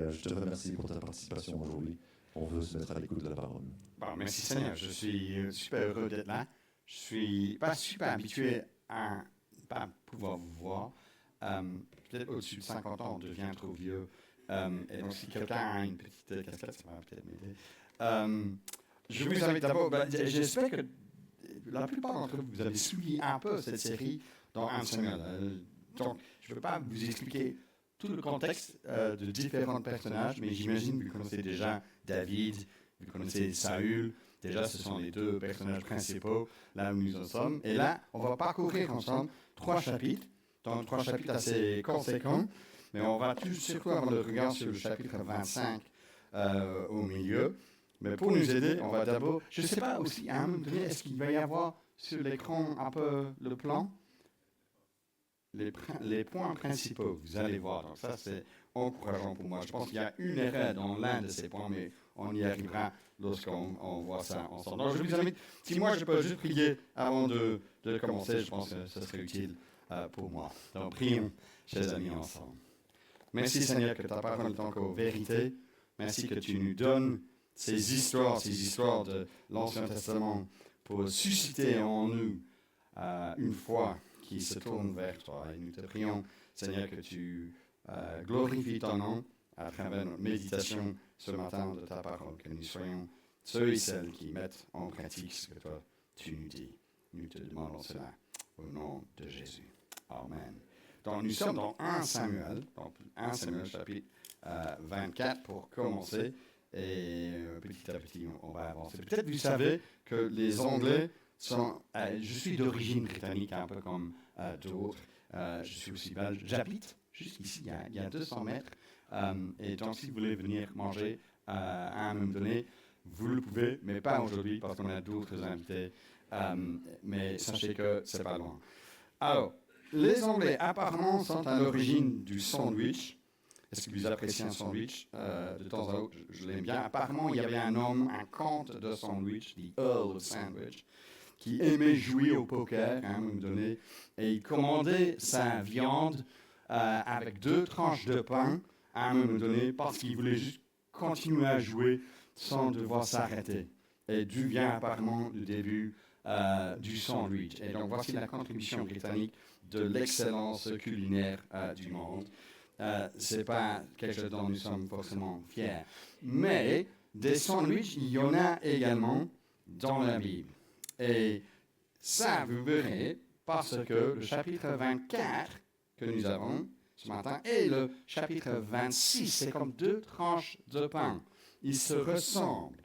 Je te remercie pour ta participation aujourd'hui. On veut se mettre à l'écoute de la parole. Bon, merci Seigneur, je suis super heureux d'être là. Je suis pas super habitué à pas pouvoir vous voir. Euh, Peut-être au-dessus de 50 ans, on devient trop vieux. Et donc, si quelqu'un a une petite casquette, ça va peut-être m'aider. Je vous invite d'abord, j'espère que la plupart d'entre vous, vous avez suivi un peu cette série dans 1 Samuel. Donc, je ne peux pas vous expliquer tout le contexte de différents personnages, mais j'imagine que vous connaissez déjà David, vous connaissez Saül. Déjà, ce sont les deux personnages principaux là où nous en sommes. Et là, on va parcourir ensemble 3 chapitres, donc 3 chapitres assez conséquents, mais on va surtout avoir le regard sur le chapitre 25 au milieu. Mais pour nous aider, on va d'abord, je ne sais pas aussi, à un moment donné, est-ce qu'il va y avoir sur l'écran un peu le plan, les points principaux, vous allez voir. Donc ça, c'est encourageant pour moi. Je pense qu'il y a une erreur dans l'un de ces points, mais on y arrivera lorsqu'on voit ça ensemble. Donc je vous invite, si moi je peux juste prier avant de commencer, je pense que ce serait utile pour moi. Donc prions, chers amis, ensemble. Merci Seigneur que ta parole est encore vérité. Merci que tu nous donnes ces histoires de l'Ancien Testament pour susciter en nous une foi qui se tourne vers toi. Et nous te prions, Seigneur, que tu glorifies ton nom à travers notre méditation ce matin de ta parole, que nous soyons ceux et celles qui mettent en pratique ce que toi tu nous dis. Nous te demandons cela au nom de Jésus. Amen. Donc nous sommes dans 1 Samuel, donc 1 Samuel chapitre 24 pour commencer. Et petit à petit, on va avancer. Peut-être vous savez que les Anglais sont... je suis d'origine britannique, un peu comme d'autres. Je suis aussi belge. J'habite juste ici, il y a 200 mètres. Et donc, si vous voulez venir manger à un moment donné, vous le pouvez, mais pas aujourd'hui, parce qu'on a d'autres invités. Mais sachez que c'est pas loin. Alors, les Anglais, apparemment, sont à l'origine du sandwich. Est-ce que vous appréciez un sandwich de temps à autre? Je l'aime bien. Apparemment, il y avait un homme, un comte de sandwich, the Earl of Sandwich, qui aimait jouer au poker à un moment donné, et il commandait sa viande avec 2 tranches de pain à un moment donné, parce qu'il voulait juste continuer à jouer sans devoir s'arrêter. Et d'où vient apparemment le début du sandwich. Et donc voici la contribution britannique de l'excellence culinaire du monde. Ce n'est pas quelque chose dont nous sommes forcément fiers. Mais des sandwichs, il y en a également dans la Bible. Et ça, vous verrez, parce que le chapitre 24 que nous avons ce matin et le chapitre 26, c'est comme 2 tranches de pain. Ils se ressemblent.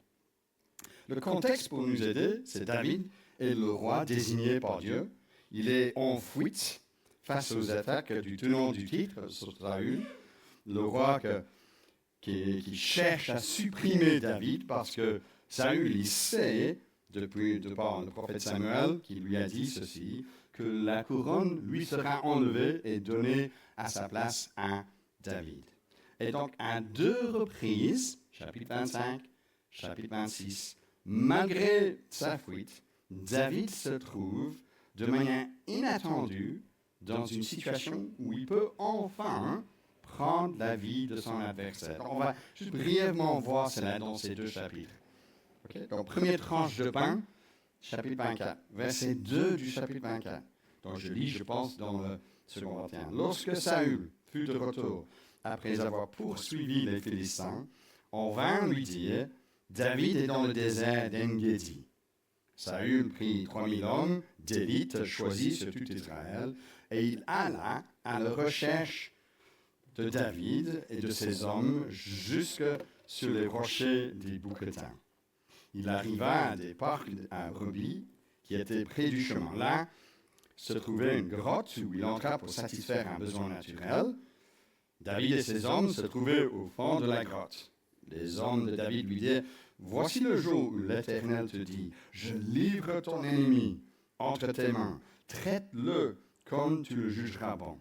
Le contexte pour nous aider, c'est David est le roi désigné par Dieu. Il est en fuite face aux attaques du tenant du titre, Saül, le roi qui cherche à supprimer David parce que Saül, il sait, par le prophète Samuel, qui lui a dit ceci, que la couronne lui sera enlevée et donnée à sa place à David. Et donc, à 2 reprises, chapitre 25, chapitre 26, malgré sa fuite, David se trouve de manière inattendue dans une situation où il peut enfin prendre la vie de son adversaire. Donc, on va juste brièvement voir cela dans ces 2 chapitres. Okay? Donc, première tranche de pain, chapitre 24, verset 2 du chapitre 24. Donc, je lis, je pense, dans le second 21. Lorsque Saül fut de retour, après avoir poursuivi les Philistins, on vint lui dire, David est dans le désert d'En-Gedi. Saül prit 3000 hommes d'élite choisis sur tout Israël, et il alla à la recherche de David et de ses hommes jusque sur les rochers des Bouquetins. Il arriva à des parcs à brebis qui étaient près du chemin. Là se trouvait une grotte où il entra pour satisfaire un besoin naturel. David et ses hommes se trouvaient au fond de la grotte. Les hommes de David lui dirent, « Voici le jour où l'Éternel te dit, je livre ton ennemi entre tes mains, traite-le comme tu le jugeras bon. »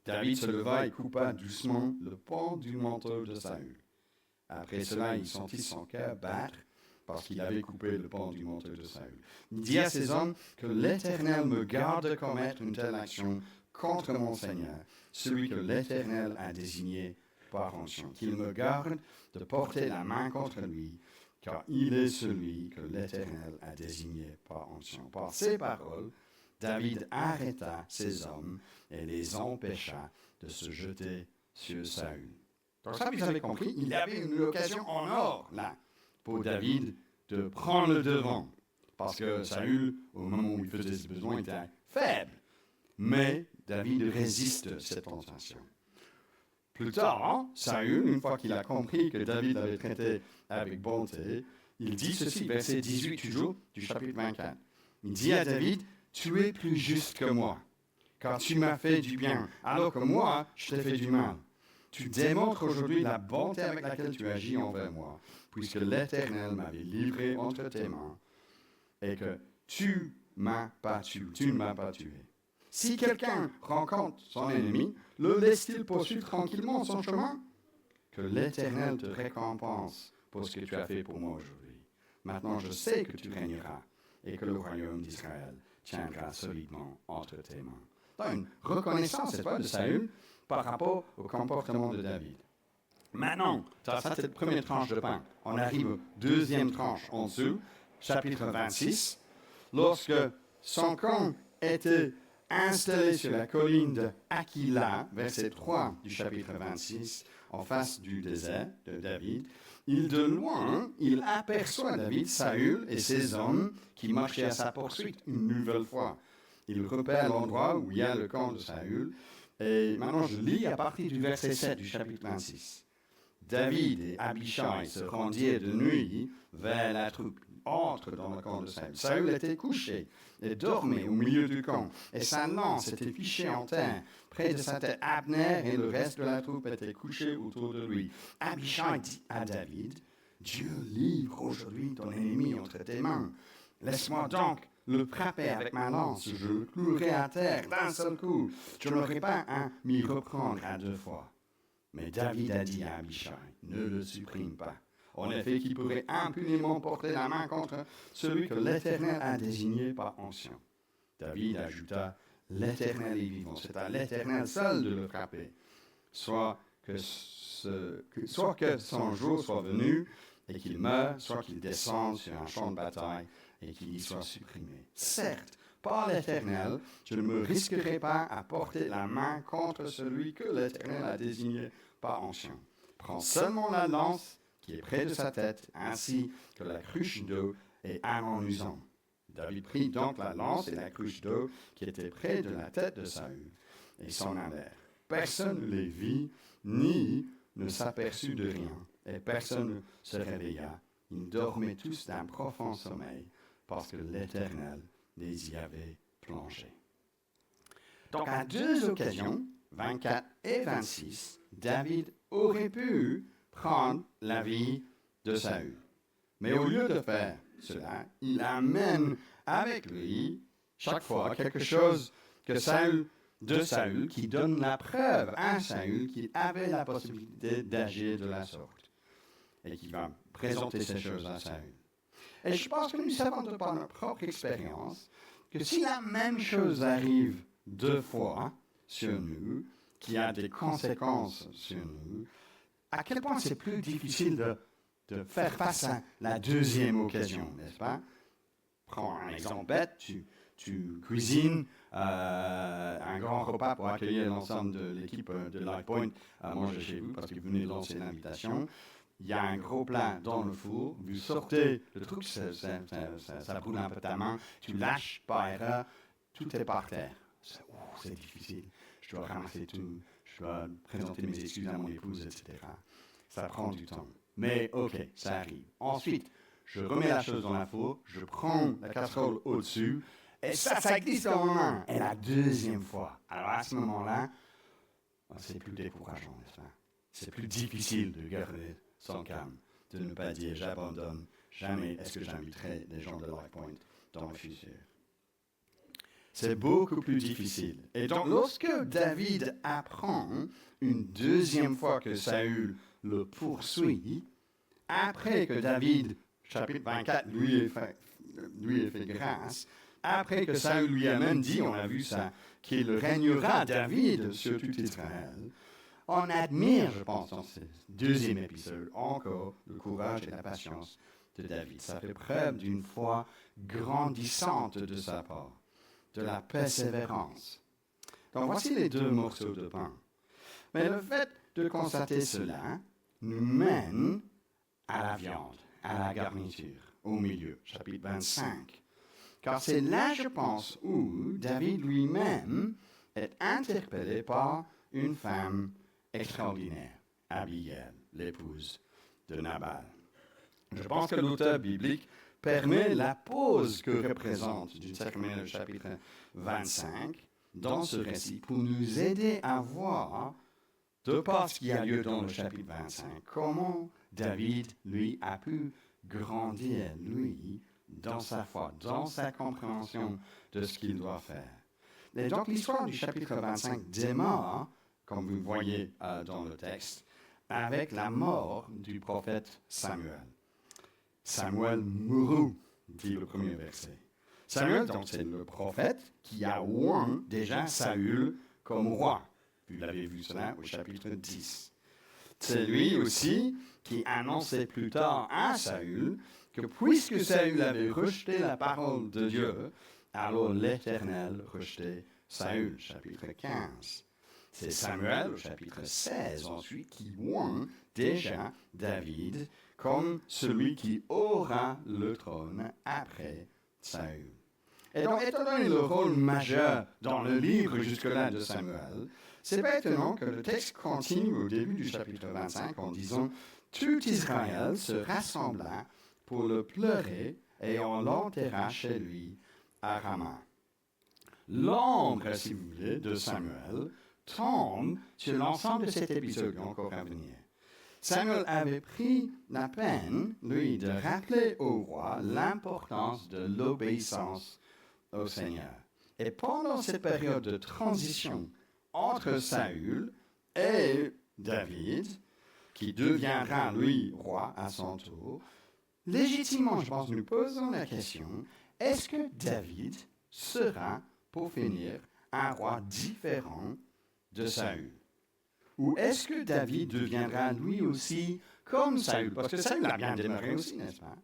David se leva et coupa doucement le pan du manteau de Saül. Après cela, il sentit son cœur battre parce qu'il avait coupé le pan du manteau de Saül. Il dit à ses hommes que l'Éternel me garde de commettre une telle action contre mon Seigneur, celui que l'Éternel a désigné par onction, qu'il me garde de porter la main contre lui, car il est celui que l'Éternel a désigné par onction. Par ces paroles, David arrêta ses hommes et les empêcha de se jeter sur Saül. Donc ça, vous avez compris, il y avait une occasion en or, là, pour David de prendre le devant. Parce que Saül, au moment où il faisait ses besoins, était faible. Mais David résiste à cette tentation. Plus tard, Saül, une fois qu'il a compris que David l'avait traité avec bonté, il dit ceci, verset 18 toujours, du chapitre 24. Il dit à David, « Tu es plus juste que moi, car tu m'as fait du bien, alors que moi, je t'ai fait du mal. Tu démontres aujourd'hui la bonté avec laquelle tu agis envers moi, puisque l'Éternel m'avait livré entre tes mains, et que tu ne m'as pas tué. Si quelqu'un rencontre son ennemi, le laisse-t-il poursuivre tranquillement son chemin? Que l'Éternel te récompense pour ce que tu as fait pour moi aujourd'hui. Maintenant, je sais que tu régneras et que le royaume d'Israël tiendra solidement entre tes mains. » Donc, une reconnaissance, c'est pas, de Saül par rapport au comportement de David. Maintenant, ça c'est la première tranche de pain. On arrive aux deuxième tranche en dessous, chapitre 26, lorsque son camp était installé sur la colline de Aquila, verset 3 du chapitre 26, en face du désert de David, de loin, il aperçoit David, Saül et ses hommes qui marchaient à sa poursuite une nouvelle fois. Il repère l'endroit où il y a le camp de Saül. Et maintenant, je lis à partir du verset 7 du chapitre 26. David et Abishai se rendirent de nuit vers la troupe. Entre dans le camp de Saül. Saül était couché et dormait au milieu du camp, et sa lance était fichée en terre. Près de sa tête, Abner et le reste de la troupe étaient couchés autour de lui. Abishai dit à David, « Dieu livre aujourd'hui ton ennemi entre tes mains. Laisse-moi donc le frapper avec ma lance, je le clouerai à terre d'un seul coup. Je n'aurai pas à m'y reprendre à deux fois. » Mais David a dit à Abishai, « Ne le supprime pas. En effet, qui pourrait impunément porter la main contre celui que l'Éternel a désigné par onction. » David ajouta, « L'Éternel est vivant, c'est à l'Éternel seul de le frapper. Soit que son jour soit venu et qu'il meure, soit qu'il descende sur un champ de bataille et qu'il y soit supprimé. Certes, par l'Éternel, je ne me risquerai pas à porter la main contre celui que l'Éternel a désigné par onction. Prends seulement la lance qui est près de sa tête, ainsi que la cruche d'eau et un en usant. » David prit donc la lance et la cruche d'eau qui étaient près de la tête de Saül, et s'en allèrent. Personne ne les vit, ni ne s'aperçut de rien, et personne ne se réveilla. Ils dormaient tous d'un profond sommeil, parce que l'Éternel les y avait plongés. Donc à deux occasions, 24 et 26, David aurait pu prendre la vie de Saül. Mais au lieu de faire cela, il amène avec lui chaque fois quelque chose de Saül qui donne la preuve à Saül qu'il avait la possibilité d'agir de la sorte et qui va présenter ces choses à Saül. Et je pense que nous savons de par notre propre expérience que si la même chose arrive deux fois sur nous, qui a des conséquences sur nous, à quel point c'est plus difficile de faire face à la deuxième occasion, n'est-ce pas? Prends un exemple bête, tu cuisines un grand repas pour accueillir l'ensemble de l'équipe de LifePoint à manger chez vous, parce que vous venez de lancer l'invitation. Il y a un gros plat dans le four, vous sortez le truc, ça brûle un peu ta main, tu lâches par erreur, tout est par terre. C'est difficile, je dois ramasser tout, je dois présenter mes excuses à mon épouse, etc. Ça prend du temps. Mais ok, ça arrive. Ensuite, je remets la chose dans la four, je prends la casserole au-dessus, et ça glisse dans ma main. Et la deuxième fois, alors à ce moment-là, c'est plus décourageant, n'est-ce pas? C'est plus difficile de garder son calme, de ne pas dire j'abandonne, jamais est-ce que j'inviterai des gens de LifePoint dans le futur. C'est beaucoup plus difficile. Et donc, lorsque David apprend une deuxième fois que Saül le poursuit, après que David, chapitre 24, lui ait fait grâce, après que Saül lui a même dit, on a vu ça, qu'il régnera David sur tout Israël, On admire, je pense, dans ce deuxième épisode, encore le courage et la patience de David. Ça fait preuve d'une foi grandissante de sa part, de la persévérance. Donc voici les deux morceaux de pain. Mais le fait de constater cela nous mène à la viande, à la garniture, au milieu, chapitre 25. Car c'est là, je pense, où David lui-même est interpellé par une femme extraordinaire, Abigail, l'épouse de Nabal. Je pense que l'auteur biblique permet la pause que représente, d'une certaine manière, le chapitre 25 dans ce récit pour nous aider à voir, de par ce qui a lieu dans le chapitre 25, comment David, lui, a pu grandir, lui, dans sa foi, dans sa compréhension de ce qu'il doit faire. Et donc l'histoire du chapitre 25 démarre, comme vous voyez dans le texte, avec la mort du prophète Samuel. Samuel mourut, dit le premier verset. Samuel, donc, c'est le prophète qui a oint déjà Saül comme roi. Vous l'avez vu cela au chapitre 10. C'est lui aussi qui annonçait plus tard à Saül que puisque Saül avait rejeté la parole de Dieu, alors l'Éternel rejetait Saül, chapitre 15. C'est Samuel, au chapitre 16, ensuite, qui oint déjà David comme celui qui aura le trône après Saül. Et donc, étant donné le rôle majeur dans le livre jusque-là de Samuel, c'est pas étonnant que le texte continue au début du chapitre 25 en disant « Tout Israël se rassembla pour le pleurer et on l'enterra chez lui à Rama. » L'ombre, si vous voulez, de Samuel tombe sur l'ensemble de cet épisode encore à venir. Samuel avait pris la peine, lui, de rappeler au roi l'importance de l'obéissance au Seigneur. Et pendant cette période de transition entre Saül et David, qui deviendra, lui, roi à son tour, légitimement, je pense, nous posons la question, est-ce que David sera, pour finir, un roi différent de Saül? Ou est-ce que David deviendra lui aussi comme Saül? Parce que Saül a bien démarré aussi, n'est-ce pas?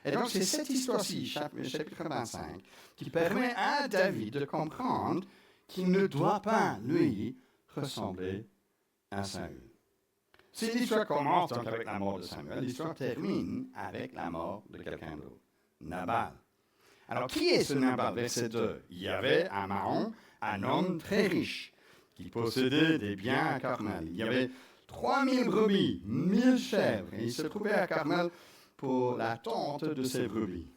Et donc c'est cette histoire-ci, chapitre 25, qui permet à David de comprendre qu'il ne doit pas, lui, ressembler à Saül. Si l'histoire commence donc avec la mort de Samuel, l'histoire termine avec la mort de quelqu'un d'autre, Nabal. Alors qui est ce Nabal? Verset 2. Il y avait à Maon un homme très riche qui possédait des biens à Carmel. Il y avait 3000 brebis, 1000 chèvres, et il se trouvait à Carmel pour la tente de ses brebis.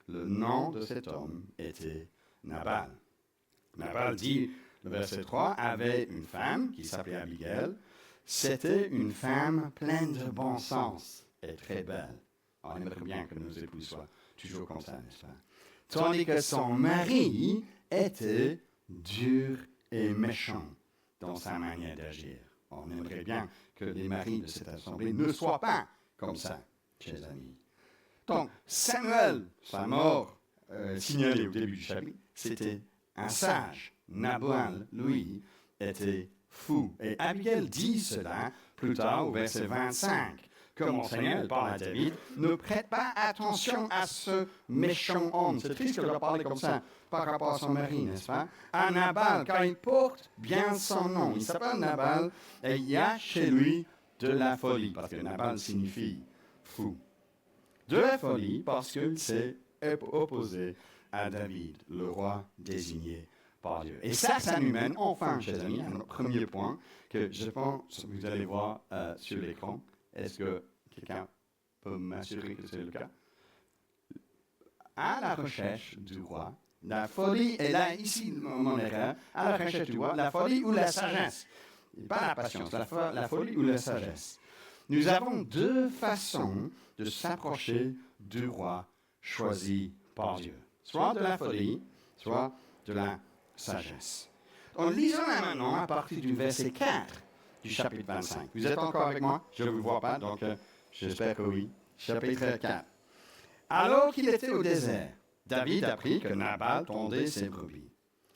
Le nom de cet homme était Nabal. Nabal dit, le verset 3, avait une femme qui s'appelait Abigail. C'était une femme pleine de bon sens et très belle. On aimerait bien que nos épouses soient toujours comme ça, n'est-ce pas? Tandis que son mari était dur et méchant dans sa manière d'agir. On aimerait bien que les maris de cette assemblée ne soient pas comme ça, chers amis. Donc, Samuel, sa mort signalée au début du chapitre, c'était un sage. Nabal, lui, était fou. Et Abigail dit cela plus tard au verset 25. Que mon Seigneur, elle parle à David, ne prête pas attention à ce méchant homme. C'est triste que je dois parler comme ça par rapport à son mari, n'est-ce pas? À Nabal, car il porte bien son nom. Il s'appelle Nabal et il y a chez lui de la folie, parce que Nabal signifie fou. De la folie parce qu'il s'est opposé à David, le roi désigné par Dieu. Et ça nous mène enfin, chers amis, à notre premier point que je pense que vous allez voir sur l'écran. Est-ce que quelqu'un peut m'assurer que c'est le cas? À la recherche du roi, la folie, et là, ici, mon erreur, à la recherche du roi, la folie ou la sagesse. Et pas la patience, la folie ou la sagesse. Nous avons deux façons de s'approcher du roi choisi par Dieu. Soit de la folie, soit de la sagesse. En lisant là maintenant à partir du verset 4 du chapitre 25. Vous êtes encore avec moi? Je ne vous vois pas, donc j'espère que oui. Chapitre 4. Alors qu'il était au désert, David apprit que Nabal tondait ses brebis.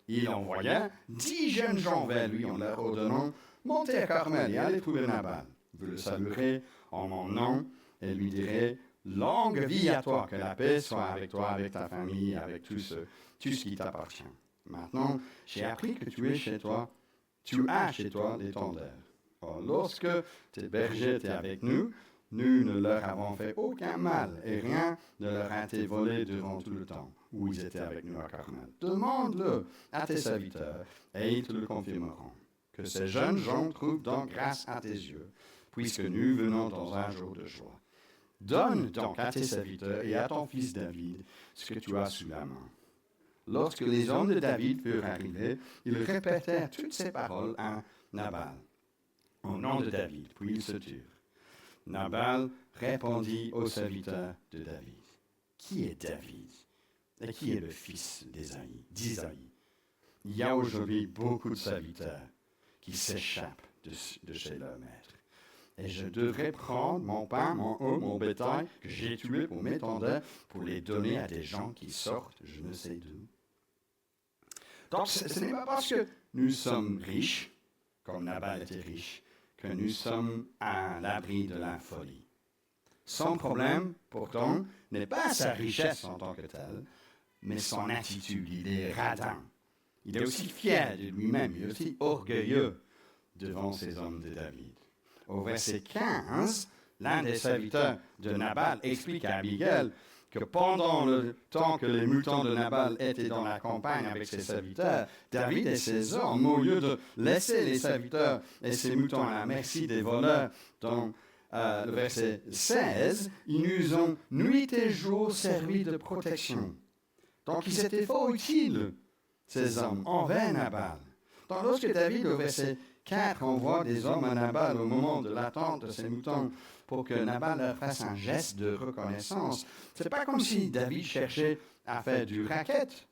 Il envoya 10 jeunes gens vers lui en leur ordonnant « Montez à Carmel et allez trouver Nabal. Vous le saluerez en mon nom et lui direz « Longue vie à toi, que la paix soit avec toi, avec ta famille, avec tout ce qui t'appartient. Maintenant, j'ai appris que tu as chez toi des tondeurs. Or, lorsque tes bergers étaient avec nous, nous ne leur avons fait aucun mal et rien ne leur a été volé durant tout le temps où ils étaient avec nous à Carmel. Demande-le à tes serviteurs et ils te le confirmeront. Que ces jeunes gens trouvent donc grâce à tes yeux, puisque nous venons dans un jour de joie. Donne donc à tes serviteurs et à ton fils David ce que tu as sous la main. » Lorsque les hommes de David furent arrivés, ils répétèrent toutes ces paroles à Nabal, au nom de David, puis ils se turent. Nabal répondit aux serviteurs de David. Qui est David et qui est le fils d'Isaïe? Il y a aujourd'hui beaucoup de serviteurs qui s'échappent de chez leur maître. Et je devrais prendre mon pain, mon eau, mon bétail que j'ai tué pour mes tondeurs pour les donner à des gens qui sortent je ne sais d'où. Donc ce n'est pas parce que nous sommes riches, comme Nabal était riche, que nous sommes à l'abri de la folie. Son problème, pourtant, n'est pas sa richesse en tant que telle, mais son attitude. Il est radin. Il est aussi fier de lui-même, il est aussi orgueilleux devant ces hommes de David. Au verset 15, l'un des serviteurs de Nabal explique à Abigail que pendant le temps que les moutons de Nabal étaient dans la campagne avec ses serviteurs, David et ses hommes, au lieu de laisser les serviteurs et ses moutons à la merci des voleurs, dans le verset 16, ils nous ont nuit et jour servi de protection. Donc ils étaient fort utiles, ces hommes, envers Nabal. Donc lorsque David, au verset 4, envoie des hommes à Nabal au moment de l'attente de ses moutons pour que Nabal leur fasse un geste de reconnaissance, c'est pas comme si David cherchait à faire du racket.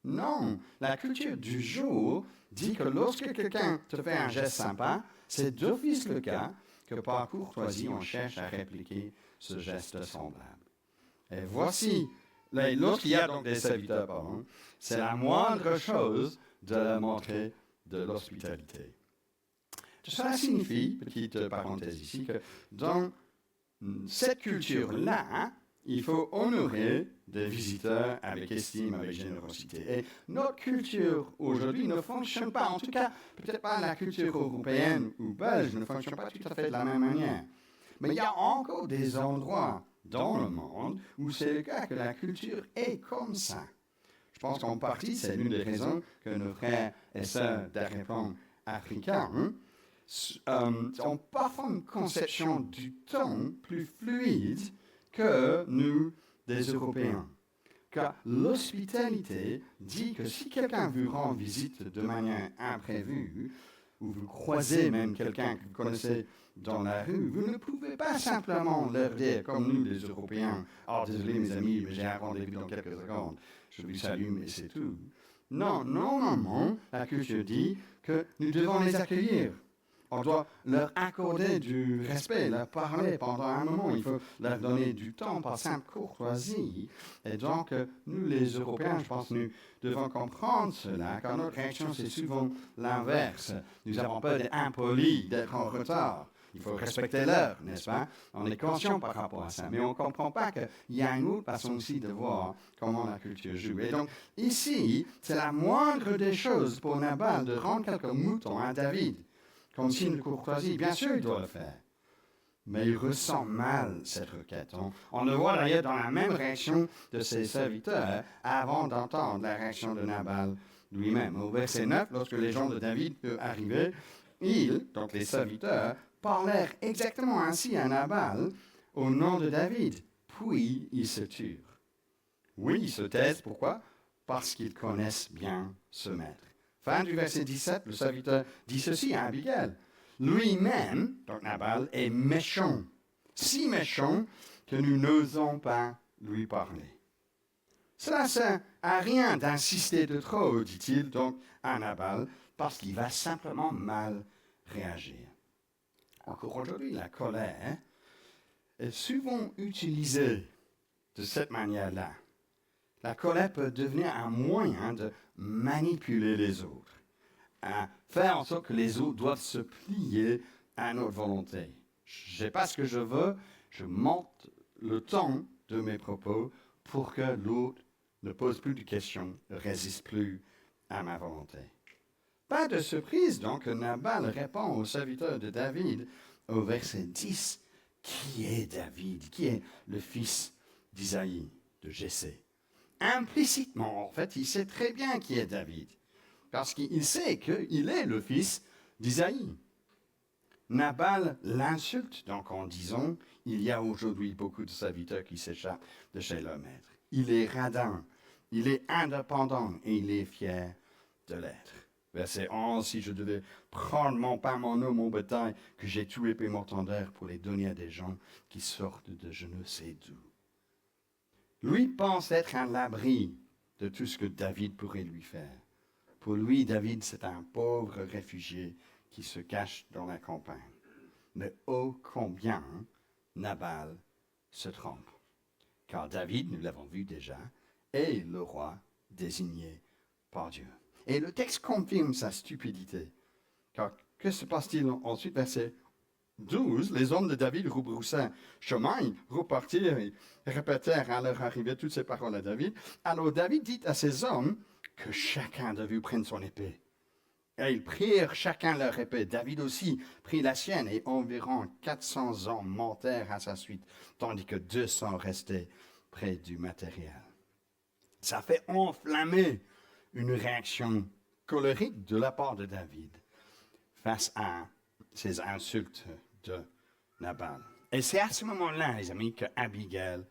Non, la culture du jour dit que lorsque quelqu'un te fait un geste sympa, c'est d'office le cas que par courtoisie on cherche à répliquer ce geste semblable. Et voici, lorsqu'il y a donc des serviteurs, c'est la moindre chose de leur montrer de l'hospitalité. Cela signifie, petite parenthèse ici, que dans cette culture-là, il faut honorer des visiteurs avec estime, avec générosité. Et notre culture aujourd'hui ne fonctionne pas, en tout cas, peut-être pas la culture européenne ou belge ne fonctionne pas tout à fait de la même manière. Mais il y a encore des endroits dans le monde où c'est le cas que la culture est comme ça. Je pense qu'en partie, c'est l'une des raisons que nos frères et sœurs d'arrière-plan africains ont parfois une conception du temps plus fluide que nous, des Européens. Car l'hospitalité dit que si quelqu'un vous rend visite de manière imprévue, ou vous croisez même quelqu'un que vous connaissez dans la rue, vous ne pouvez pas simplement leur dire, comme nous les Européens, « Oh, désolé mes amis, mais j'ai un rendez-vous dans quelques secondes, je vous salue, mais c'est tout. » Non, normalement, la culture dit que nous devons les accueillir. On doit leur accorder du respect, leur parler pendant un moment. Il faut leur donner du temps par simple courtoisie. Et donc, nous, les Européens, je pense, nous devons comprendre cela, car notre réaction, c'est souvent l'inverse. Nous avons peur d'être impolis, d'être en retard. Il faut respecter l'heure, n'est-ce pas? On est conscient par rapport à ça, mais on ne comprend pas qu'il y a une autre façon aussi de voir comment la culture joue. Et donc, ici, c'est la moindre des choses pour Nabal de rendre quelques moutons à David. Comme signe de courtoisie, bien sûr, il doit le faire. Mais il ressent mal cette requête. On le voit d'ailleurs dans la même réaction de ses serviteurs avant d'entendre la réaction de Nabal lui-même. Au verset 9, lorsque les gens de David furent arrivés, ils, donc les serviteurs, parlèrent exactement ainsi à Nabal au nom de David. Puis ils se turent. Oui, ils se taisent. Pourquoi? Parce qu'ils connaissent bien ce maître. Fin du verset 17, le serviteur dit ceci à Abigail. Lui-même, donc Nabal, est méchant. Si méchant que nous n'osons pas lui parler. Cela ne sert à rien d'insister de trop, dit-il donc à Nabal, parce qu'il va simplement mal réagir. Encore aujourd'hui, la colère est souvent utilisée de cette manière-là. La colère peut devenir un moyen de manipuler les autres, à faire en sorte que les autres doivent se plier à notre volonté. Je n'ai pas ce que je veux, je monte le ton de mes propos pour que l'autre ne pose plus de questions, ne résiste plus à ma volonté. Pas de surprise donc que Nabal répond au serviteur de David au verset 10. Qui est David? Qui est le fils d'Isaïe, de Jessé? Implicitement, en fait, il sait très bien qui est David, parce qu'il sait qu'il est le fils d'Isaïe. Nabal l'insulte donc en disant, il y a aujourd'hui beaucoup de serviteurs qui s'échappent de chez leur maître. Il est radin, il est indépendant et il est fier de l'être. Verset 11, si je devais prendre mon pain, mon eau, mon bétail, que j'ai tué et mortendeur pour les donner à des gens qui sortent de je ne sais d'où. Lui pense être à l'abri de tout ce que David pourrait lui faire. Pour lui, David, c'est un pauvre réfugié qui se cache dans la campagne. Mais ô combien Nabal se trompe. Car David, nous l'avons vu déjà, est le roi désigné par Dieu. Et le texte confirme sa stupidité. Car que se passe-t-il ensuite, verset 12, les hommes de David rebroussèrent chemin, ils repartirent et répétèrent à leur arrivée toutes ces paroles à David. Alors David dit à ses hommes que chacun de vous prenne son épée. Et ils prirent chacun leur épée. David aussi prit la sienne et environ 400 hommes montèrent à sa suite, tandis que 200 restaient près du matériel. Ça fait enflammer une réaction colérique de la part de David face à ces insultes de Nabal. Et c'est à ce moment-là, les amis, que Abigail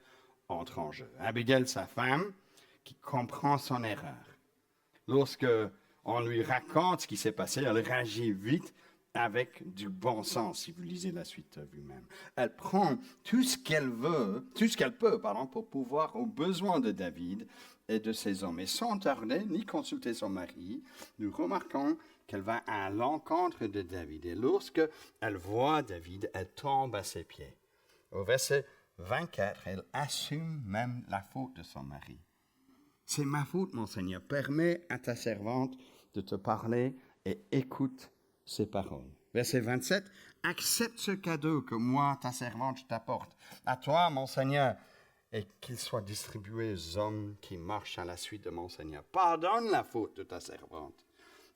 entre en jeu. Abigail, sa femme, qui comprend son erreur. Lorsque on lui raconte ce qui s'est passé, elle réagit vite avec du bon sens, si vous lisez la suite vous-même. Elle prend tout ce qu'elle peut, pour pouvoir aux besoins de David et de ses hommes. Et sans tarder, ni consulter son mari, nous remarquons qu'elle va à l'encontre de David. Et lorsque elle voit David, elle tombe à ses pieds. Au verset 24, elle assume même la faute de son mari. C'est ma faute, mon Seigneur. Permets à ta servante de te parler et écoute ses paroles. Verset 27, accepte ce cadeau que moi, ta servante, je t'apporte. À toi, mon Seigneur, et qu'il soit distribué aux hommes qui marchent à la suite de mon Seigneur. Pardonne la faute de ta servante.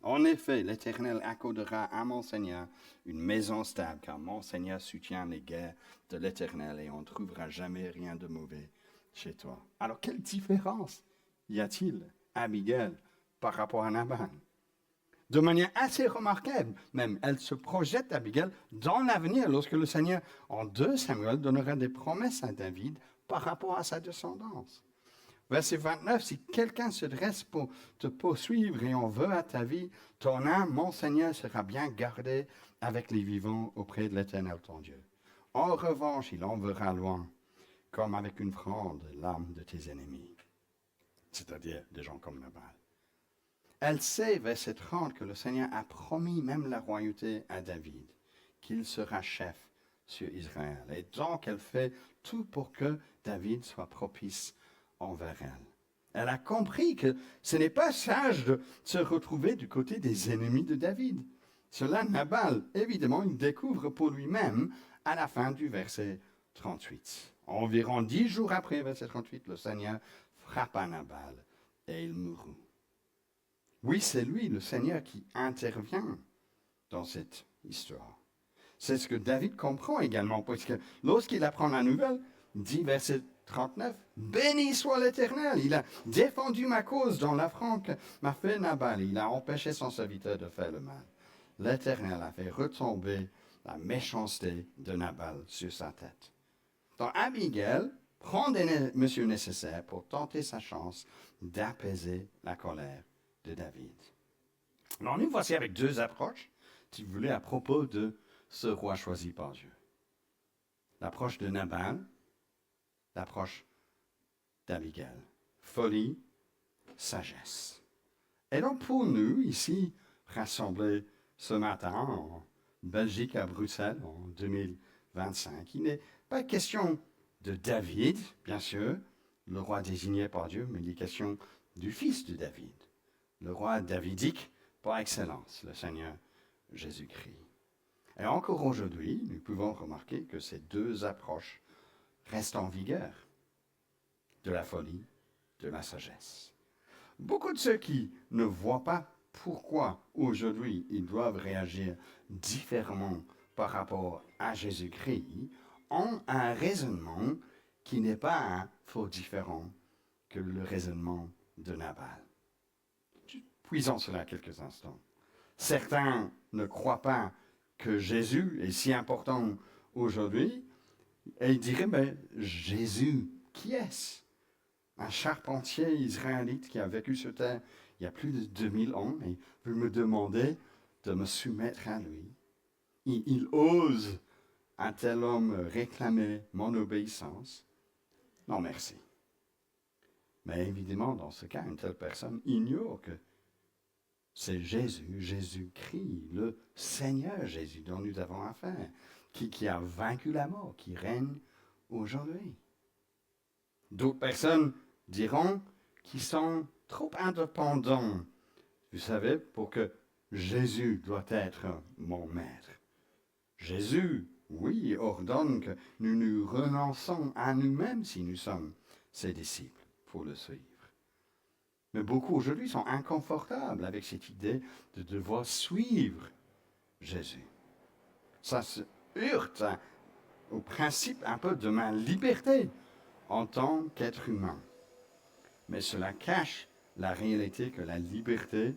En effet, l'Éternel accordera à mon Seigneur une maison stable, car mon Seigneur soutient les guerres de l'Éternel et on ne trouvera jamais rien de mauvais chez toi. Alors, quelle différence y a-t-il, Abigail, par rapport à Nabal? De manière assez remarquable, même, elle se projette, Abigail, dans l'avenir, lorsque le Seigneur, en 2 Samuel, donnera des promesses à David par rapport à sa descendance. Verset 29, si quelqu'un se dresse pour te poursuivre et en veut à ta vie, ton âme, mon Seigneur, sera bien gardée avec les vivants auprès de l'Éternel, ton Dieu. En revanche, il enverra loin, comme avec une fronde, l'âme de tes ennemis, c'est-à-dire des gens comme Nabal. Elle sait, verset 30, que le Seigneur a promis même la royauté à David, qu'il sera chef sur Israël. Et donc, elle fait tout pour que David soit propice envers elle. Elle a compris que ce n'est pas sage de se retrouver du côté des ennemis de David. Cela, Nabal, évidemment, il découvre pour lui-même à la fin du verset 38. Environ 10 jours après, verset 38, le Seigneur frappa Nabal et il mourut. Oui, c'est lui, le Seigneur, qui intervient dans cette histoire. C'est ce que David comprend également, parce que lorsqu'il apprend la nouvelle, dit verset 39, « Béni soit l'Éternel, il a défendu ma cause dans l'affront que m'a fait Nabal, il a empêché son serviteur de faire le mal. L'Éternel a fait retomber la méchanceté de Nabal sur sa tête. » Donc Abigail prend des mesures nécessaires pour tenter sa chance d'apaiser la colère de David. Alors nous voici avec 2 approches, si vous voulez, à propos de ce roi choisi par Dieu. L'approche de Nabal, l'approche d'Abigail. Folie, sagesse. Et donc pour nous, ici, rassemblés ce matin en Belgique, à Bruxelles, en 2025, il n'est pas question de David, bien sûr, le roi désigné par Dieu, mais il est question du fils de David, le roi davidique par excellence, le Seigneur Jésus-Christ. Et encore aujourd'hui, nous pouvons remarquer que ces deux approches restent en vigueur, de la folie, de la sagesse. Beaucoup de ceux qui ne voient pas pourquoi aujourd'hui ils doivent réagir différemment par rapport à Jésus-Christ ont un raisonnement qui n'est pas fort différent que le raisonnement de Nabal. Puisons cela quelques instants. Certains ne croient pas que Jésus est si important aujourd'hui et ils diraient, mais Jésus, qui est-ce? Un charpentier israélite qui a vécu sur terre il y a plus de 2000 ans et vous me demandez de me soumettre à lui. Il ose un tel homme réclamer mon obéissance. Non, merci. Mais évidemment, dans ce cas, une telle personne ignore que c'est Jésus, Jésus-Christ, le Seigneur Jésus dont nous avons affaire, qui a vaincu la mort, qui règne aujourd'hui. D'autres personnes diront qu'ils sont trop indépendants, vous savez, pour que Jésus doit être mon maître. Jésus, oui, ordonne que nous nous renonçons à nous-mêmes si nous sommes ses disciples pour le suivre. Mais beaucoup aujourd'hui sont inconfortables avec cette idée de devoir suivre Jésus. Ça se heurte au principe un peu de ma liberté en tant qu'être humain. Mais cela cache la réalité que la liberté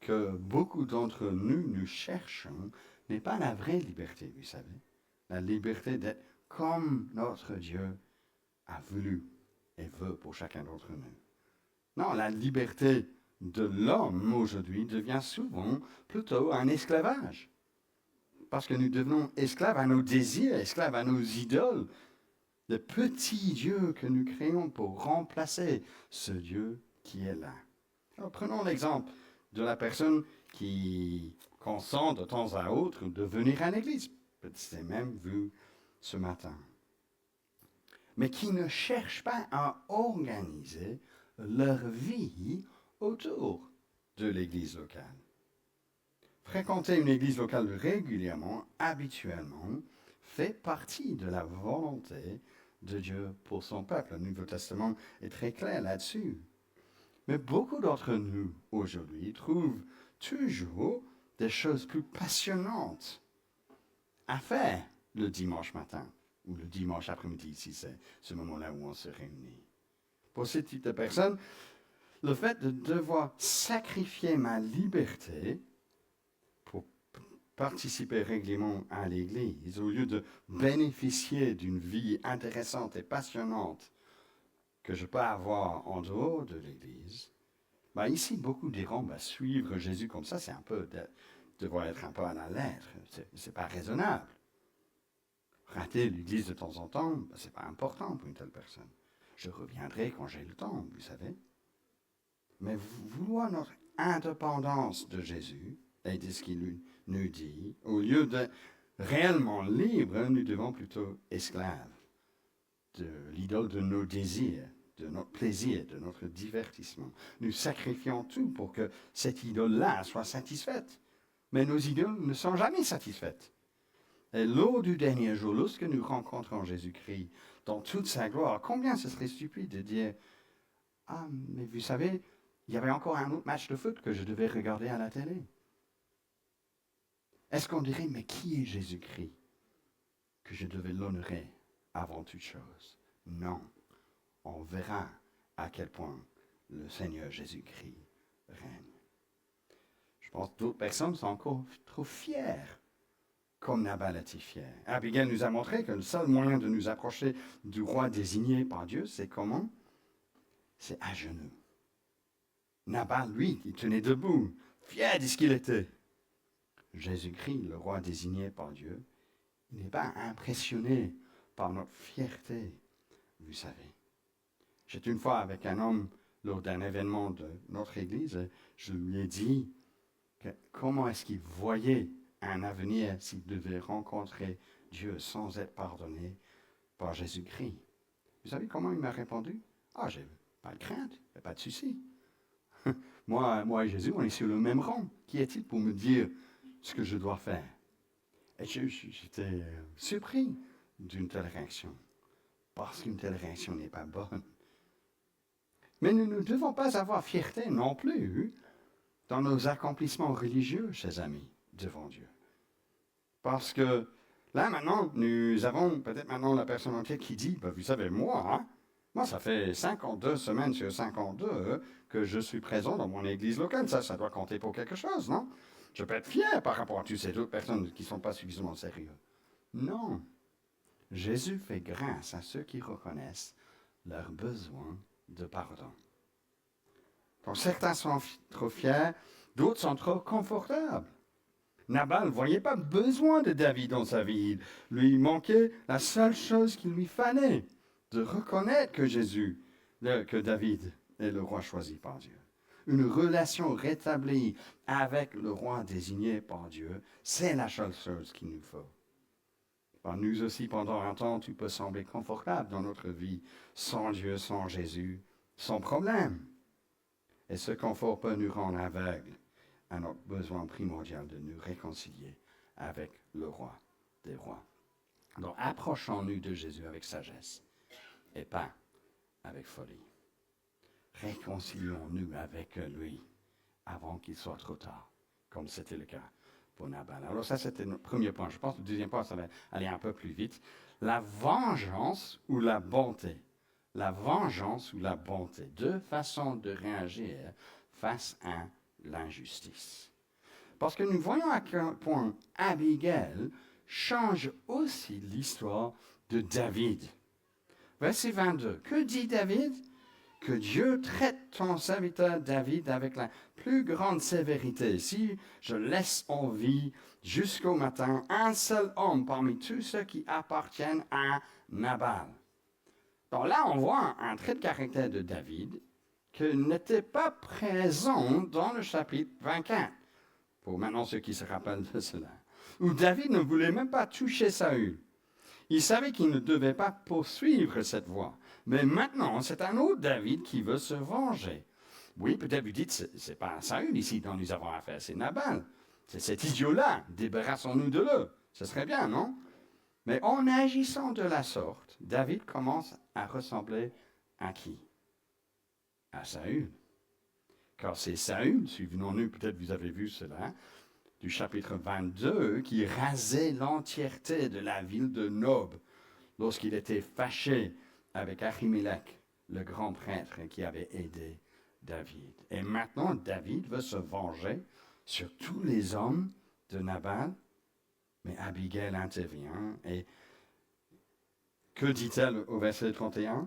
que beaucoup d'entre nous cherchons n'est pas la vraie liberté, vous savez. La liberté d'être comme notre Dieu a voulu et veut pour chacun d'entre nous. Non, la liberté de l'homme aujourd'hui devient souvent plutôt un esclavage. Parce que nous devenons esclaves à nos désirs, esclaves à nos idoles, de petits dieux que nous créons pour remplacer ce Dieu qui est là. Alors, prenons l'exemple de la personne qui consent de temps à autre de venir à l'église. C'est même vu ce matin. Mais qui ne cherche pas à organiser leur vie autour de l'église locale. Fréquenter une église locale régulièrement, habituellement, fait partie de la volonté de Dieu pour son peuple. Le Nouveau Testament est très clair là-dessus. Mais beaucoup d'entre nous, aujourd'hui, trouvent toujours des choses plus passionnantes à faire le dimanche matin ou le dimanche après-midi, si c'est ce moment-là où on se réunit. Pour ce type de personnes, le fait de devoir sacrifier ma liberté pour participer régulièrement à l'église, au lieu de bénéficier d'une vie intéressante et passionnante que je peux avoir en dehors de l'église, ici, beaucoup diront, suivre Jésus comme ça, c'est un peu, devoir être un peu à la lettre, c'est pas raisonnable. Rater l'église de temps en temps, c'est pas important pour une telle personne. Je reviendrai quand j'ai le temps, vous savez. Mais vouloir notre indépendance de Jésus, et de ce qu'il nous dit, au lieu de réellement libre, nous devons plutôt esclaves de l'idole de nos désirs, de notre plaisir, de notre divertissement. Nous sacrifions tout pour que cette idole-là soit satisfaite. Mais nos idoles ne sont jamais satisfaites. Et lors du dernier jour, lorsque nous rencontrons Jésus-Christ dans toute sa gloire, combien ce serait stupide de dire « Ah, mais vous savez, il y avait encore un autre match de foot que je devais regarder à la télé. » Est-ce qu'on dirait « Mais qui est Jésus-Christ que je devais l'honorer avant toute chose ?» Non. On verra à quel point le Seigneur Jésus-Christ règne. Je pense que d'autres personnes sont encore trop fières, comme Nabal était fier. Abigail nous a montré que le seul moyen de nous approcher du roi désigné par Dieu, c'est comment? C'est à genoux. Nabal, lui, il tenait debout, fier de ce qu'il était. Jésus-Christ, le roi désigné par Dieu, il n'est pas impressionné par notre fierté, vous savez. J'étais une fois avec un homme lors d'un événement de notre église. Je lui ai dit comment est-ce qu'il voyait un avenir s'il devait rencontrer Dieu sans être pardonné par Jésus-Christ. Vous savez comment il m'a répondu? « Ah, j'ai pas de crainte, pas de souci. Moi et Jésus, on est sur le même rang. Qui est-il pour me dire ce que je dois faire? Et j'étais surpris d'une telle réaction, parce qu'une telle réaction n'est pas bonne. Mais nous ne devons pas avoir fierté non plus dans nos accomplissements religieux, chers amis, devant Dieu. Parce que là, maintenant, nous avons peut-être maintenant la personne entière qui dit, vous savez, moi, ça fait 52 semaines sur 52 que je suis présent dans mon église locale. Ça doit compter pour quelque chose, non? Je peux être fier par rapport à toutes ces autres personnes qui ne sont pas suffisamment sérieuses. Non. Jésus fait grâce à ceux qui reconnaissent leur besoin de pardon. Donc certains sont trop fiers, d'autres sont trop confortables. Nabal ne voyait pas besoin de David dans sa vie. Il lui manquait la seule chose qu'il lui fallait, de reconnaître que David est le roi choisi par Dieu. Une relation rétablie avec le roi désigné par Dieu, c'est la seule chose qu'il nous faut. Nous aussi, pendant un temps, tu peux sembler confortable dans notre vie, sans Dieu, sans Jésus, sans problème. Et ce confort peut nous rendre aveugles à notre besoin primordial de nous réconcilier avec le roi des rois. Donc, approchons-nous de Jésus avec sagesse et pas avec folie. Réconcilions-nous avec lui avant qu'il soit trop tard, comme c'était le cas pour Nabal. Alors ça, c'était notre premier point. Je pense que le deuxième point, ça va aller un peu plus vite. La vengeance ou la bonté. La vengeance ou la bonté. Deux façons de réagir face à l'injustice. Parce que nous voyons à quel point Abigail change aussi l'histoire de David. Verset 22. Que dit David? Que Dieu traite ton serviteur David avec la plus grande sévérité. Si je laisse en vie jusqu'au matin un seul homme parmi tous ceux qui appartiennent à Nabal. Donc là, on voit un trait de caractère de David qui n'était pas présent dans le chapitre 24. Pour maintenant ceux qui se rappellent de cela. Où David ne voulait même pas toucher Saül. Il savait qu'il ne devait pas poursuivre cette voie. Mais maintenant, c'est un autre David qui veut se venger. Oui, peut-être vous dites, c'est pas Saül ici dont nous avons affaire, c'est Nabal. C'est cet idiot-là, débarrassons-nous de lui. Ce serait bien, non? Mais en agissant de la sorte, David commence à ressembler à qui? À Saül. Car c'est Saül, souvenons-nous, peut-être vous avez vu cela, du chapitre 22, qui rasait l'entièreté de la ville de Nob lorsqu'il était fâché avec Ahimelech, le grand prêtre qui avait aidé David. Et maintenant, David veut se venger sur tous les hommes de Nabal, mais Abigail intervient. Et que dit-elle au verset 31?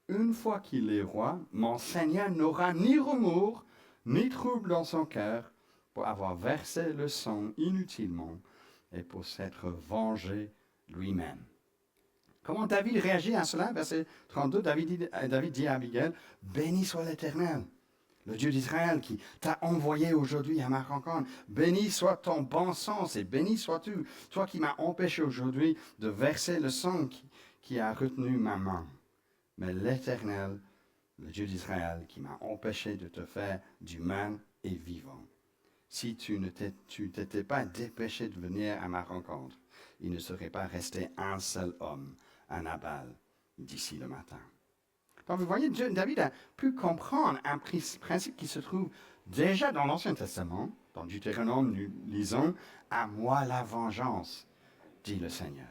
Une fois qu'il est roi, mon Seigneur n'aura ni remords, ni trouble dans son cœur pour avoir versé le sang inutilement et pour s'être vengé lui-même. Comment David réagit à cela? Verset 32, David dit à Abigail, « Béni soit l'Éternel, le Dieu d'Israël qui t'a envoyé aujourd'hui à ma rencontre. Béni soit ton bon sens et béni sois-tu, toi qui m'as empêché aujourd'hui de verser le sang qui a retenu ma main. Mais l'Éternel, le Dieu d'Israël, qui m'a empêché de te faire du mal est vivant. Si tu t'étais pas dépêché de venir à ma rencontre, il ne serait pas resté un seul homme à Nabal d'ici le matin. » Donc vous voyez, David a pu comprendre un principe qui se trouve déjà dans l'Ancien Testament. Dans Deutéronome, nous lisons « À moi la vengeance, dit le Seigneur. »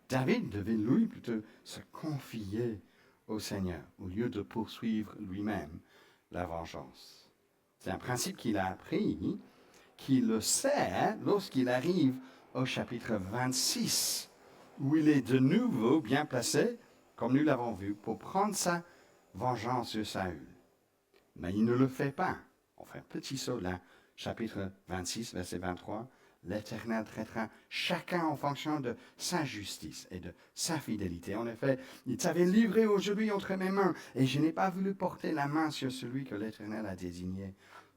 David devait, lui, plutôt se confier au Seigneur, au lieu de poursuivre lui-même la vengeance. C'est un principe qu'il a appris, qu'il le sait lorsqu'il arrive au chapitre 26, où il est de nouveau bien placé, comme nous l'avons vu, pour prendre sa vengeance sur Saül. Mais il ne le fait pas. On fait un petit saut là, chapitre 26, verset 23. L'Éternel traitera chacun en fonction de sa justice et de sa fidélité. En effet, il t'avait livré aujourd'hui entre mes mains, et je n'ai pas voulu porter la main sur celui que l'Éternel a désigné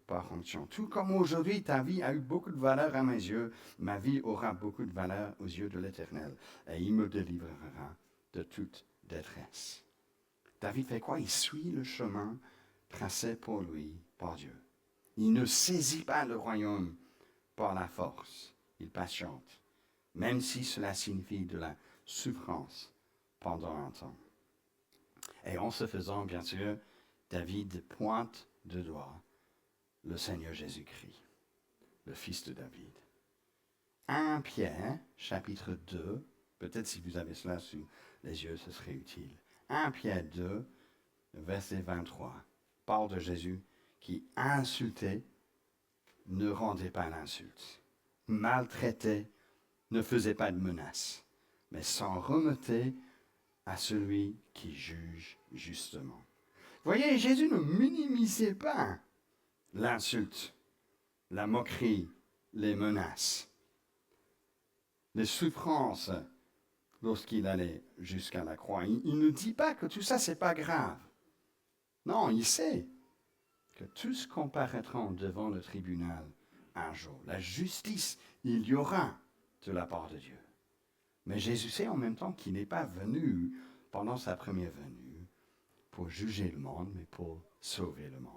par onction. Tout comme aujourd'hui, ta vie a eu beaucoup de valeur à mes yeux, ma vie aura beaucoup de valeur aux yeux de l'Éternel, et il me délivrera de toute détresse. David fait quoi? Il suit le chemin tracé pour lui par Dieu. Il ne saisit pas le royaume par la force. Il patiente, même si cela signifie de la souffrance pendant un temps. Et en ce faisant, bien sûr, David pointe du doigt le Seigneur Jésus-Christ, le Fils de David. 1 Pierre, chapitre 2, peut-être si vous avez cela sous les yeux, ce serait utile. 1 Pierre 2, verset 23, parle de Jésus qui insultait, ne rendait pas l'insulte, maltraitait, ne faisait pas de menaces, mais s'en remettait à celui qui juge justement. Vous voyez, Jésus ne minimisait pas l'insulte, la moquerie, les menaces, les souffrances lorsqu'il allait jusqu'à la croix. Il ne dit pas que tout ça, c'est pas grave. Non, il sait que tous comparaîtront devant le tribunal un jour. La justice, il y aura de la part de Dieu. Mais Jésus sait en même temps qu'il n'est pas venu pendant sa première venue pour juger le monde, mais pour sauver le monde.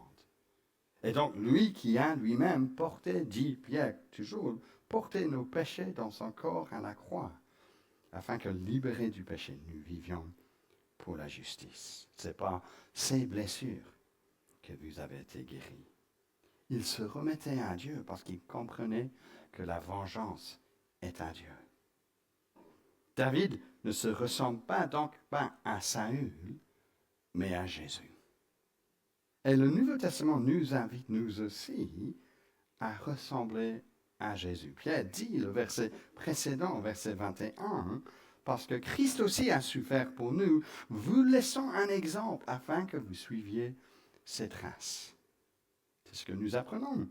Et donc, lui qui a lui-même porté, dit Pierre toujours, porté nos péchés dans son corps à la croix, afin que, libérés du péché, nous vivions pour la justice. Ce n'est pas ces blessures que vous avez été guéris. Il se remettait à Dieu parce qu'il comprenait que la vengeance est à Dieu. David ne se ressemble donc pas à Saül, mais à Jésus. Et le Nouveau Testament nous invite, nous aussi, à ressembler à Jésus. Pierre dit, le verset précédent, verset 21, parce que Christ aussi a souffert pour nous, vous laissons un exemple afin que vous suiviez ses traces. C'est ce que nous apprenons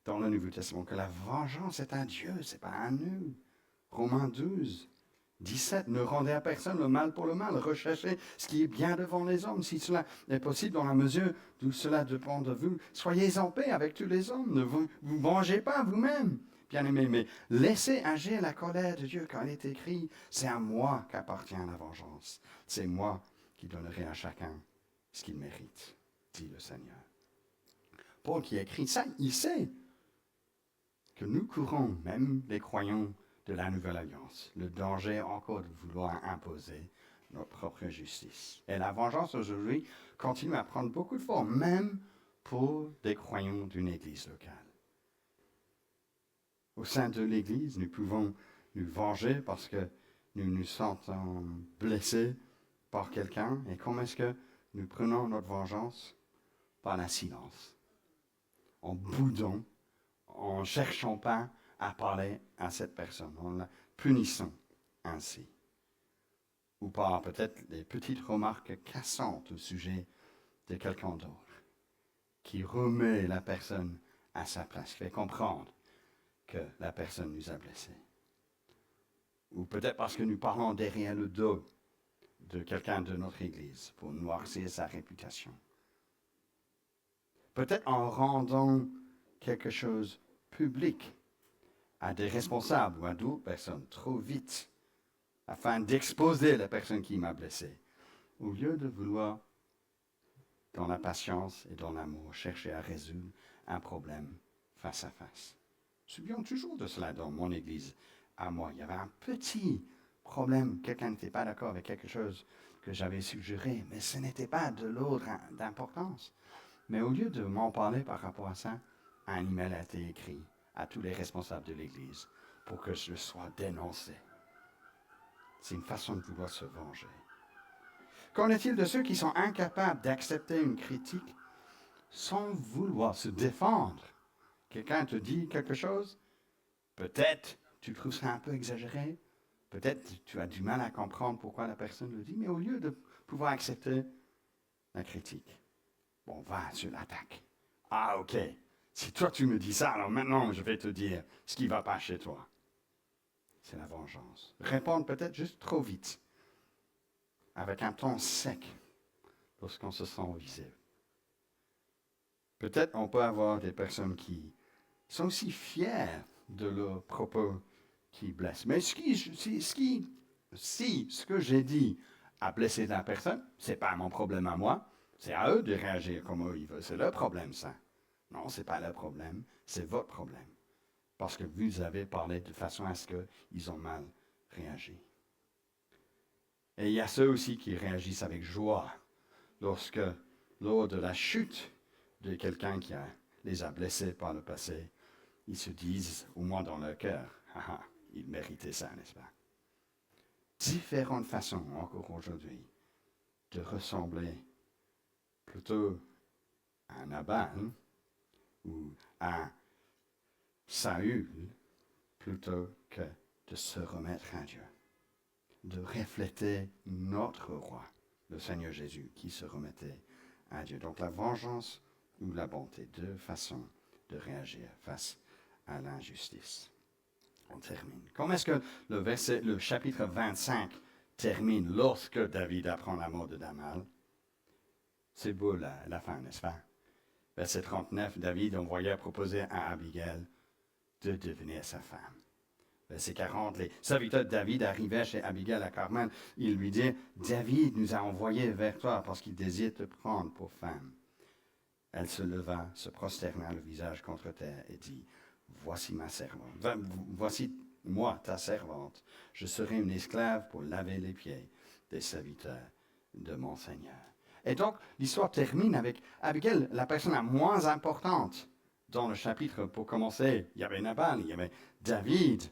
dans le Nouveau Testament, que la vengeance est à Dieu, ce n'est pas à nous. Romains 12, 17, ne rendez à personne le mal pour le mal, recherchez ce qui est bien devant les hommes, si cela est possible dans la mesure d'où cela dépend de vous. Soyez en paix avec tous les hommes, ne vous vengez pas vous-même, bien-aimés, mais laissez agir la colère de Dieu, car il est écrit, c'est à moi qu'appartient la vengeance, c'est moi qui donnerai à chacun ce qu'il mérite, dit le Seigneur. Paul qui écrit ça, il sait que nous courons, même les croyants de la Nouvelle Alliance, le danger encore de vouloir imposer notre propre justice. Et la vengeance aujourd'hui continue à prendre beaucoup de forme, même pour des croyants d'une église locale. Au sein de l'église, nous pouvons nous venger parce que nous nous sentons blessés par quelqu'un. Et comment est-ce que nous prenons notre vengeance? Par la silence, en boudant, en ne cherchant pas à parler à cette personne, en la punissant ainsi. Ou par peut-être des petites remarques cassantes au sujet de quelqu'un d'autre, qui remet la personne à sa place, qui fait comprendre que la personne nous a blessés. Ou peut-être parce que nous parlons derrière le dos de quelqu'un de notre Église pour noircir sa réputation. Peut-être en rendant quelque chose public à des responsables ou à d'autres personnes trop vite, afin d'exposer la personne qui m'a blessé, au lieu de vouloir, dans la patience et dans l'amour, chercher à résoudre un problème face à face. Souviens toujours de cela dans mon église. À moi, il y avait un petit problème, quelqu'un n'était pas d'accord avec quelque chose que j'avais suggéré, mais ce n'était pas de l'ordre d'importance. Mais au lieu de m'en parler par rapport à ça, un email a été écrit à tous les responsables de l'Église pour que je sois dénoncé. C'est une façon de vouloir se venger. Qu'en est-il de ceux qui sont incapables d'accepter une critique sans vouloir se défendre? Quelqu'un te dit quelque chose, peut-être tu trouves ça un peu exagéré, peut-être tu as du mal à comprendre pourquoi la personne le dit, mais au lieu de pouvoir accepter la critique, bon, va sur l'attaque. Ah, ok. Si toi tu me dis ça, alors maintenant je vais te dire ce qui ne va pas chez toi. C'est la vengeance. Répondre peut-être juste trop vite, avec un ton sec, lorsqu'on se sent visé. Peut-être on peut avoir des personnes qui sont aussi fiers de leurs propos qui blessent. Mais si ce que j'ai dit a blessé la personne, ce n'est pas mon problème à moi. C'est à eux de réagir comme eux ils veulent. C'est leur problème, ça. Non, ce n'est pas leur problème, c'est votre problème. Parce que vous avez parlé de façon à ce qu'ils ont mal réagi. Et il y a ceux aussi qui réagissent avec joie lorsque, lors de la chute de quelqu'un qui les a blessés par le passé, ils se disent, au moins dans leur cœur, haha, ils méritaient ça, n'est-ce pas? Différentes façons, encore aujourd'hui, de ressembler plutôt à un Nabal ou à Saül, plutôt que de se remettre à Dieu, de refléter notre roi, le Seigneur Jésus, qui se remettait à Dieu. Donc la vengeance ou la bonté, deux façons de réagir face à l'injustice. On termine. Comment est-ce que le chapitre 25 termine lorsque David apprend la mort de Nabal? C'est beau la fin, n'est-ce pas? Verset 39, David envoya proposer à Abigail de devenir sa femme. Verset 40, les serviteurs de David arrivaient chez Abigail à Carmel. Ils lui dirent, David nous a envoyés vers toi parce qu'il désire te prendre pour femme. Elle se leva, se prosterna le visage contre terre et dit, voici ma servante. Voici moi, ta servante. Je serai une esclave pour laver les pieds des serviteurs de mon Seigneur. Et donc, l'histoire termine avec Abigail, la personne la moins importante dans le chapitre. Pour commencer, il y avait Nabal, il y avait David,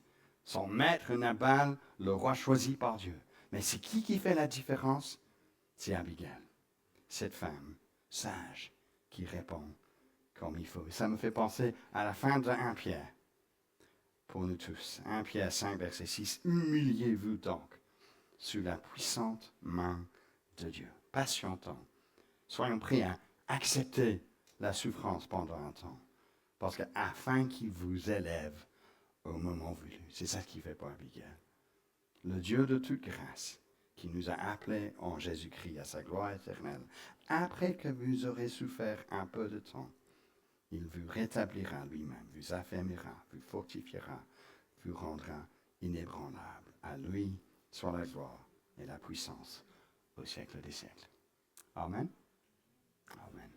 son maître Nabal, le roi choisi par Dieu. Mais c'est qui fait la différence? C'est Abigail, cette femme sage qui répond comme il faut. Et ça me fait penser à la fin de 1 Pierre, pour nous tous. 1 Pierre 5, verset 6. Humiliez-vous donc sous la puissante main de Dieu. Patientons. Soyons prêts à accepter la souffrance pendant un temps. Parce que afin qu'il vous élève au moment voulu. C'est ça qu'il fait pour Abigail. Le Dieu de toute grâce, qui nous a appelés en Jésus-Christ à sa gloire éternelle, après que vous aurez souffert un peu de temps, il vous rétablira lui-même, vous affermira, vous fortifiera, vous rendra inébranlable. À lui soit la gloire et la puissance au siècle des siècles. Amen. Amen.